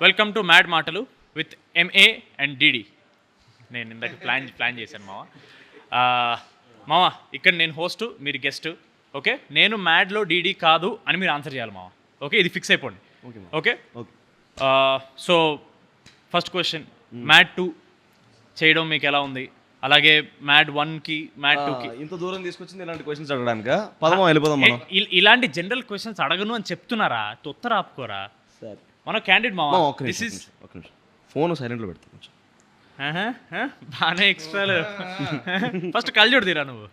Welcome to mad మాటలు with MA and DD. నేను ఇందాక ప్లాన్ చేశాను మామ. ఇక్కడ నేను హోస్ట్, మీరు గెస్ట్. ఓకే, నేను మ్యాడ్లో డిడి కాదు అని మీరు ఆన్సర్ చేయాలి మామ. ఓకే, ఇది ఫిక్స్ అయిపోండి. Okay. So first question, mad 2 చేయడం మీకు ఎలా ఉంది? అలాగే మ్యాడ్ 1కి మ్యాడ్ 2కి ఇంత దూరం తీసుకొచ్చింది ఇలాంటి క్వశ్చన్స్ అడగడానికి. పదమా వెళ్ళిపోదాం మనం. ఇలాంటి జనరల్ క్వశ్చన్స్ అడగను అని చెప్తున్నారా? తొత్తర ఆపుకోరా మన క్యాండిడేట్ మామ. దిస్ ఇస్ ఫోన్ సైలెంట్లో పెడతాను. బాగానే ఎక్స్ట్రాలు. ఫస్ట్ కళ్ళజోడు తీరా నువ్వు.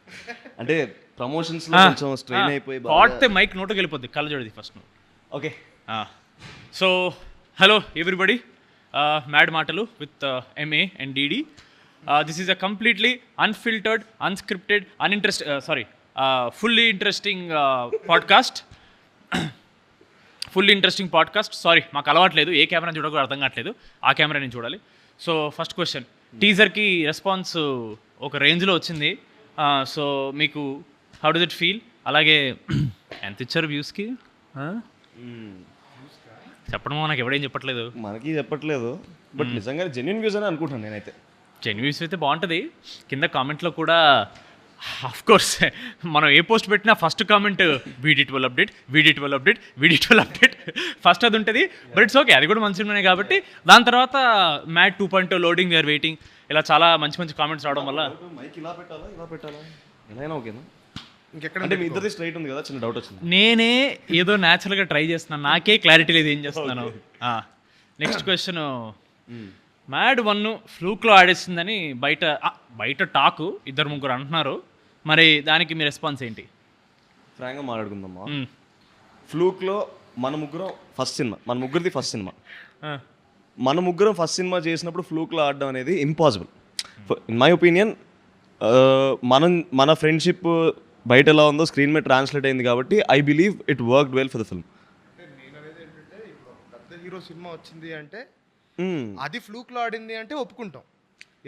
అంటే ప్రమోషన్స్ లో కొంచెం స్ట్రెయిన్ అయిపోయి పాడితే మైక్ నోటుకి వెళ్ళిపోద్ది. కళ్ళజోడిది ఫస్ట్ నువ్వు. Okay. So hello everybody, mad మాటలు with MA and DD. This is a completely unfiltered, unscripted, fully interesting podcast. Full interesting podcast. Sorry, మాకు అలవాట్లేదు, ఏ కెమెరా చూడకూడదు అర్థం కావట్లేదు, ఆ కెమెరా నేను చూడాలి. సో ఫస్ట్ క్వశ్చన్, టీజర్కి రెస్పాన్స్ ఒక రేంజ్లో వచ్చింది. సో మీకు హౌ డస్ ఇట్ ఫీల్? అలాగే ఎంత ఇచ్చారు వ్యూస్కి? చెప్పడం నాకు ఎవడేం చెప్పట్లేదు. మనకి చెప్పట్లేదు, బట్ నిజంగా జెన్యూన్ వ్యూస్ అని అనుకుంటాను నేనైతే. జెన్యూన్ వ్యూస్ అయితే బాగుంటుంది. కింద కామెంట్లో కూడా ఆఫ్ కోర్స్ మనం ఏ పోస్ట్ పెట్టినా ఫస్ట్ కామెంట్ వీడి12 అప్డేట్ ఫస్ట్ అది ఉంటుంది. బట్ ఇట్స్ ఓకే, అది కూడా మంచి సినిమానే కాబట్టి. దాని తర్వాత మ్యాడ్ 2.0 లోడింగ్, వీఆర్ వెయిటింగ్, ఇలా చాలా మంచి మంచి కామెంట్స్ రావడం వల్ల మైక్ ఇలా పెట్టాలా ఎలా ఓకేనా? ఇంకెక్కడ మీ ఇద్దరిది స్ట్రైట్ ఉంది కదా, చిన్న డౌట్ వచ్చింది. నేనే ఏదో న్యాచురల్గా ట్రై చేస్తున్నాను, నాకే క్లారిటీ లేదు ఏం చేస్తున్నాను. నెక్స్ట్ క్వశ్చన్, మ్యాడ్ 1 ఫ్లూక్లో ఆడేస్తుందని బయట టాకు 2-3 అంటున్నారు. మరి దానికి మీ రెస్పాన్స్ ఏంటి? ఫ్రాంక్గా మాట్లాడుకుందామా. ఫ్లూక్లో మన ముగ్గురిది ఫస్ట్ సినిమా. మన ముగ్గురం ఫస్ట్ సినిమా చేసినప్పుడు ఫ్లూక్లో ఆడడం అనేది ఇంపాసిబుల్. ఇన్ మై ఒపీనియన్, మన ఫ్రెండ్షిప్ బయట ఎలా ఉందో స్క్రీన్ మీద ట్రాన్స్లేట్ అయింది కాబట్టి I believe it worked well for the film. నేను అనేది ఏంటంటే, పెద్ద హీరో సినిమా వచ్చింది అంటే అది ఫ్లూక్లో ఆడింది అంటే ఒప్పుకుంటాం.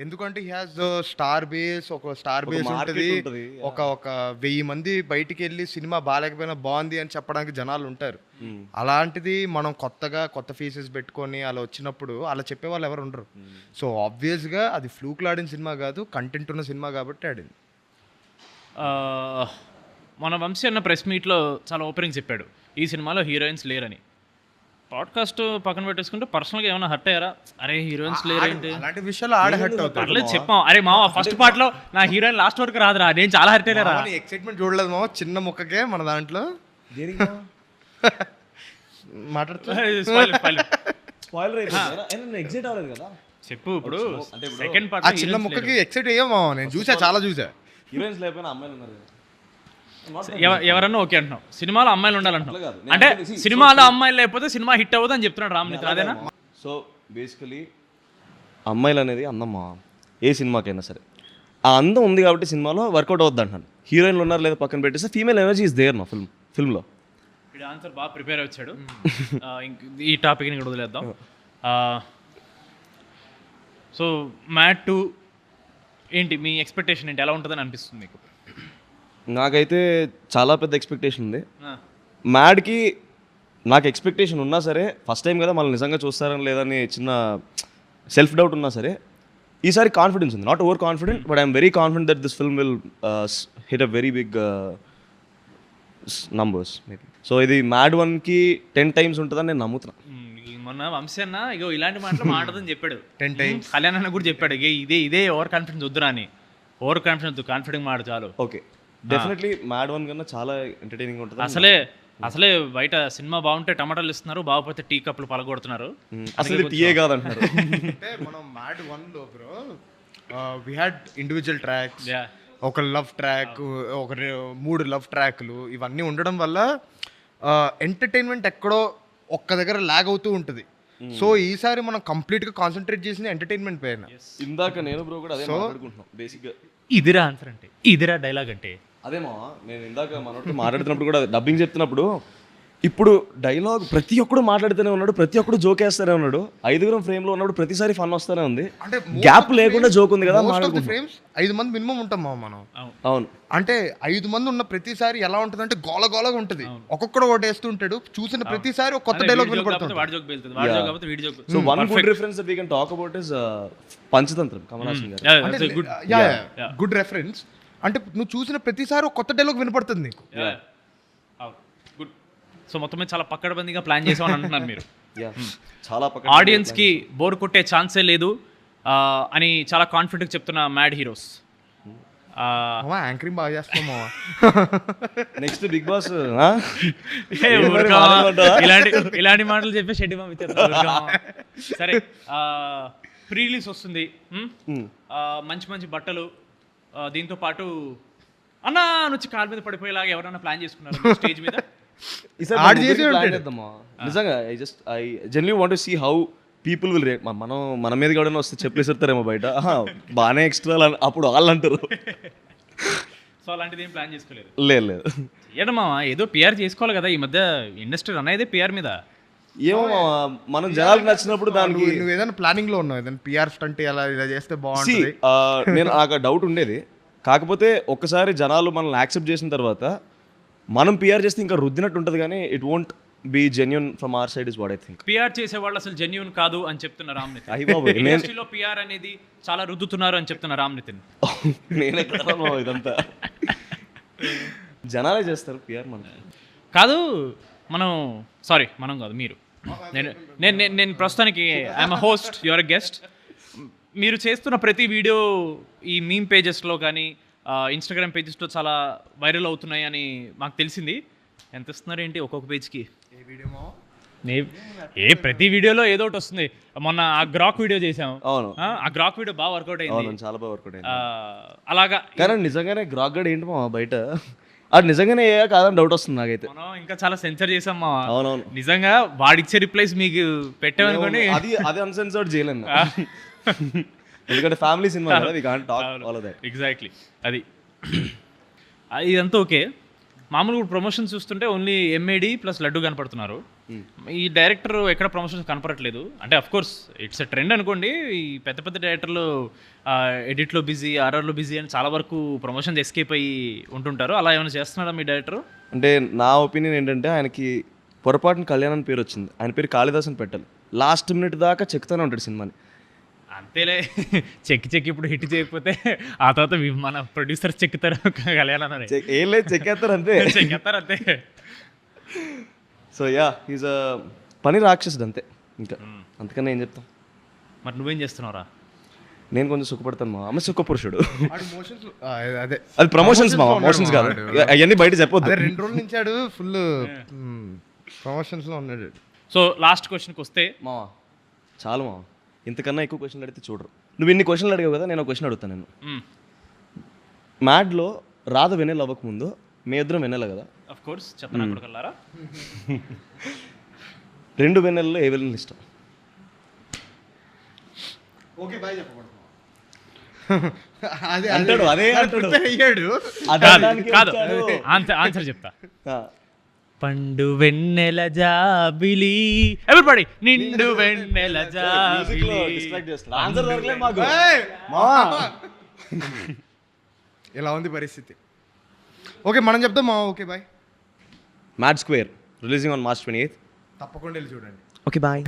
ఎందుకంటే హీ హాజ్ స్టార్ బేస్ ఉంటుంది. ఒక 1000 మంది బయటికి వెళ్ళి సినిమా బాగాలేకపోయినా బాగుంది అని చెప్పడానికి జనాలు ఉంటారు. అలాంటిది మనం కొత్త ఫేసెస్ పెట్టుకొని అలా వచ్చినప్పుడు అలా చెప్పే వాళ్ళు ఎవరు ఉండరు. సో ఆబ్వియస్గా అది ఫ్లూక్లో ఆడిన సినిమా కాదు, కంటెంట్ ఉన్న సినిమా కాబట్టి ఆడింది. మన వంశీ అన్న ప్రెస్ మీట్లో చాలా ఓపెనింగ్ చెప్పాడు, ఈ సినిమాలో హీరోయిన్స్ లేరని. పాడ్కాస్ట్ పక్కన పెట్టేసుకుంటే పర్సనల్గా ఏమైనా హర్ట్ అయ్యారా? అరే హీరోయిన్స్ లేరేంటి అలాంటి విషయాలు హర్ట్ అవుతారు. చెప్పాం, అరే మామ ఫస్ట్ పార్ట్లో నా హీరోయిన్ లాస్ట్ వరకు రాదురా, నేను చాలా హర్ట్ అయ్యారా. ఎక్సైట్మెంట్ చూడలేదు మామ, చిన్న ముక్కకే మన దాంట్లో చెప్పు. ఇప్పుడు సెకండ్ పార్ట్ చిన్న ముక్కకి ఎక్సైట్ అయ్యా మామ, నేను చాలా చూసా. హీరోయిన్స్ లేకపోయినా అమ్మాయిలు ఉన్నారు. ఎవరన్నా ఓకే అంటున్నావు, సినిమాలో అమ్మాయిలు ఉండాలంటున్నావు. అంటే సినిమాలో అమ్మాయిలు లేకపోతే సినిమా హిట్ అవ్వదు అని చెప్తున్నాడు రామ్నిత్ర, అదేనా? సో బేసికలీ అమ్మాయిలు అనేది అందమ్మా, ఏ సినిమాకైనా సరే ఆ అందం ఉంది కాబట్టి సినిమాలో వర్కౌట్ అవుద్ది అంటాను. హీరోయిన్లు ఉన్నారు లేదా పక్కన పెట్టేస్తే ఫీమేల్ ఎనర్జీ ఇస్ దేర్ మా ఫిల్మ్లో. ఇది ఆన్సర్ బాగా ప్రిపేర్ వచ్చాడు. ఈ టాపిక్ని కూడా వదిలేద్దాం. సో మ్యాడ్ 2 ఏంటి మీ ఎక్స్పెక్టేషన్ ఏంటి? ఎలా ఉంటుందని అనిపిస్తుంది మీకు? నాకైతే చాలా పెద్ద ఎక్స్పెక్టేషన్ ఉంది. మ్యాడ్కి నాకు ఎక్స్పెక్టేషన్ ఉన్నా సరే, ఫస్ట్ టైం కదా మళ్ళీ నిజంగా చూస్తారని లేదని చిన్న సెల్ఫ్ డౌట్ ఉన్నా సరే, ఈసారి కాన్ఫిడెన్స్ ఉంది. Not over confident, but I'm very confident that this film will hit a very big numbers maybe. So ఇది మ్యాడ్ 1కి 10 times ఉంటుందని నేను నమ్ముతున్నాను. మొన్న వంశీ అన్న ఇగో ఇలాంటి మాటలు మాట్లాడదని చెప్పాడు 10 times. కళ్యాణ్ అన్న కూడా చెప్పాడు, ఇదే ఓవర్ కాన్ఫిడెన్స్ వద్దురా అని. ఓవర్ కాన్ఫిడెన్స్ వద్దు, కాన్ఫిడెంట్ మాట చాలు. ఓకే, డెఫినెట్లీ మ్యాడ్ 1 కన్నా చాలా ఎంటర్టైనింగ్ ఉంటుంది. అసలే బయట సినిమా బాగుంటే టమాటాలు ఇస్తున్నారు, బాగుపోతే టీ కప్పులు పలగొడుతున్నారు. అసలు టీయే కాదంటున్నారు. అంటే మనం మ్యాడ్ 1లో bro we had individual tracks, ఒక లవ్ ట్రాక్, 3 లవ్ ట్రాక్లు, ఇవన్నీ ఉండడం వల్ల ఎంటర్టైన్మెంట్ ఎక్కడో ఒక్క దగ్గర లాగ్ అవుతూ ఉంటుంది. సో ఈసారి మనం కంప్లీట్గా కాన్సన్ట్రేట్ చేసిన ఎంటర్టైన్మెంట్ పైన. ఇందాక నేను బ్రో కూడా అదే మాట్లాడుకుంటున్నాం. బేసిక్గా ఇదిరా ఆన్సర్ అంటే, ఇదిరా డైలాగ్ అంటే అదేమా. నేను ఇందాక మనతో మాట్లాడుతున్నప్పుడు కూడా డబ్బింగ్ చెప్తున్నప్పుడు ఇప్పుడు డైలాగ్ ప్రతి ఒక్కడు మాట్లాడుతూనే ఉన్నాడు, ప్రతి ఒక్కడు జోక్ వేస్తూనే ఉన్నాడు. 5 ఫ్రేమ్ లో ఉన్నప్పుడు ప్రతిసారి ఫన్ వస్తూనే ఉంది. అంటే గ్యాప్ లేకుండా జోక్ ఉంది కదా. ఫ్రేమ్స్ 5 మంది మినిమం ఉంటాం మనం. అవును, అంటే 5 మంది ఉన్న ప్రతిసారి ఎలా ఉంటుంది అంటే గోలగోలగా ఉంటుంది. ఒక్కొక్కడు ఒకటి వేస్తుంటాడు, చూసిన ప్రతిసారి ఒక కొత్త డైలాగ్ వినపడుతుంది. So one good reference that we can talk about is Panchatantram, Kamal Haasan garu. Good reference. అంటే నువ్వు చూసిన ప్రతిసారి ఒక కొత్త డైలాగ్ వినపడుతుంది నీకు. గుడ్. సో మొత్తం మీద చాలా పక్కడబందిగా ప్లాన్ చేసామని అంటున్నారు మీరు. చాలా ఆడియన్స్ కి బోర్ కొట్టే ఛాన్సే లేదు అని చాలా కాన్ఫిడెంట్ చెప్తున్న మ్యాడ్ హీరోస్. యాంకరింగ్ బాగా చేస్తామా. నెక్స్ట్ బిగ్ బాస్ ఇలాంటి మాటలు చెప్పి షెడ్డి సరే. ప్రీ రిలీజ్ వస్తుంది, మంచి మంచి బట్టలు, దీంతో పాటు అన్నా నుంచి కాలు మీద పడిపోయేలాగా ఎవరైనా ప్లాన్ చేసుకున్నారు స్టేజ్ మీద? నిజంగా I generally want to see how people will react. మన మీద కూడా వస్తే చెప్పలేసేస్తారేమో బయట, బాగానే ఎక్స్ట్రా అప్పుడు వాళ్ళు అంటారు. సో అలాంటిది ఏం ప్లాన్ చేసుకోలేదు? లేదు. ఏడమ్మా ఏదో పిఆర్ చేసుకోవాలి కదా, ఈ మధ్య ఇండస్ట్రీ రన్ అయితే పిఆర్ మీద. ఏమో మనం జనాలకు నచ్చినప్పుడు దానికి. నువ్వు ఏదైనా ప్లానింగ్ లో ఉన్నావు, ఏదైనా పిఆర్ స్టంట్ ఇలా చేస్తే బాగుంటుంది? నేను నాకు డౌట్ ఉండేది, కాకపోతే ఒక్కసారి జనాలు మనల్ని యాక్సెప్ట్ చేసిన తర్వాత మనం పిఆర్ చేస్తే ఇంకా రుద్దినట్టు ఉంటుంది, కానీ it won't be genuine from our side is what I think. PR చేసే వాళ్ళు అసలు జెన్యూన్ కాదు అని చెప్తున్న రామ్ నితిన్. ఇండస్ట్రీలో పిఆర్ అనేది చాలా రుద్దుతున్నారు అని చెప్తున్న రామ్ నితిన్. నేనే ఇదంతా జనాలే చేస్తారు పిఆర్, మనం కాదు. మనం కాదు, మీరు. నేను ప్రస్తుతానికి I'm a host, your a guest. మీరు చేస్తున్న ప్రతి వీడియో ఈ మీమ్ పేజెస్లో కానీ ఇన్స్టాగ్రామ్ పేజెస్లో చాలా వైరల్ అవుతున్నాయి అని మాకు తెలిసింది. ఎంత ఇస్తున్నారు ఏంటి ఒక్కొక్క పేజ్కి? ప్రతి వీడియోలో ఏదో ఒకటి వస్తుంది. మొన్న ఆ గ్రాక్ వీడియో చేసాం. అవును, ఆ గ్రాక్ వీడియో బాగా వర్కౌట్ అయింది. చాలా బాగా వర్కౌట్ అయింది. అలాగా. కానీ నిజంగానే గ్రాక్ గడ్ ఏంటి మా బయట అది నిజంగానే ఏ కాదని డౌట్ వస్తుంది నాకైతే. మనం ఇంకా చాలా సెన్సర్ చేసాం మా. అవునవును, నిజంగా వాడిచ్చే రిప్లైస్ మీకు పెట్టామనుకోండి, అది అన్సెన్సర్డ్ చేయలేను. ఎందుకంటే ఫ్యామిలీ సినిమా కదా, we can't talk all of that. Exactly. అది ఇదంతా ఓకే. మామూలుగా ప్రమోషన్స్ చూస్తుంటే ఓన్లీ ఎంఏడి ప్లస్ లడ్డు కనపడుతున్నారు. ఈ డైరెక్టర్ ఎక్కడ ప్రమోషన్స్ కనపడట్లేదు. అంటే of course it's a trend అనుకోండి. ఈ పెద్ద పెద్ద డైరెక్టర్లు ఎడిట్లో బిజీ, ఆర్ఆర్లో బిజీ అని చాలా వరకు ప్రమోషన్స్ ఎస్కేప్ అయ్యి ఉంటుంటారు. అలా ఏమైనా చేస్తున్నాడా మీ డైరెక్టర్? అంటే నా ఒపీనియన్ ఏంటంటే, ఆయనకి పొరపాటున కళ్యాణ్ అని పేరు వచ్చింది, ఆయన పేరు కాళిదాస్ అని పెట్టాలి. లాస్ట్ మినిట్ దాకా చెక్తూనే ఉంటాడు సినిమాని. అంతేలే, చెక్కి ఇప్పుడు హిట్ చేయకపోతే ఆ తర్వాత మన ప్రొడ్యూసర్ చెక్కుతారు కళ్యాణ్. ఏం లేదు, చెక్కేస్తారు అంతే. చెక్కేస్తారు అంతే. సో ఈజ్ అ పని రాక్షసుడు అంతే, ఇంకా అంతకన్నా ఏం చెప్తాం. మరి నువ్వేం చేస్తున్నావురా? నేను కొంచెం సుఖపడతాను మా అమ్మ, సుఖ పురుషుడు. అదే అది ప్రమోషన్స్ మా, మోషన్స్ కాదు, అవన్నీ బయట చెప్పొద్దు. 2 రోజుల నుంచి ఆడు ఫుల్ ప్రమోషన్స్ లో ఉన్నాడు. సో లాస్ట్ క్వశ్చన్కి వస్తే మావా, చాలు మావా, ఇంతకన్నా ఎక్కువ క్వశ్చన్లు అడిగితే చూడరు. నువ్వు ఇన్ని క్వశ్చన్లు అడిగావు కదా, నేను ఒక క్వశ్చన్ అడుగుతాను. నేను మ్యాడ్లో రాధ వెన్నెల అవ్వకముందు మీ ఇద్దరం వెన్నెల కదా? Of course. చెప్పనా కొడుకల్లారా? 2 వెన్నెలలో ఏ వెన్నెల ఇష్టం? ఓకే బాయ్ చెప్పకూడదు. ఆన్సర్ చెప్తా. పండు వెన్నెల జాబిలి, ఎవ్రీబడి నిండు వెన్నెల జాబిలి. ఇలా ఉంది పరిస్థితి. ఓకే మనం చెప్తాం మా. Okay bye. Mad square releasing on March 28th. తప్పకుండా వెళ్ళి చూడండి. Okay bye.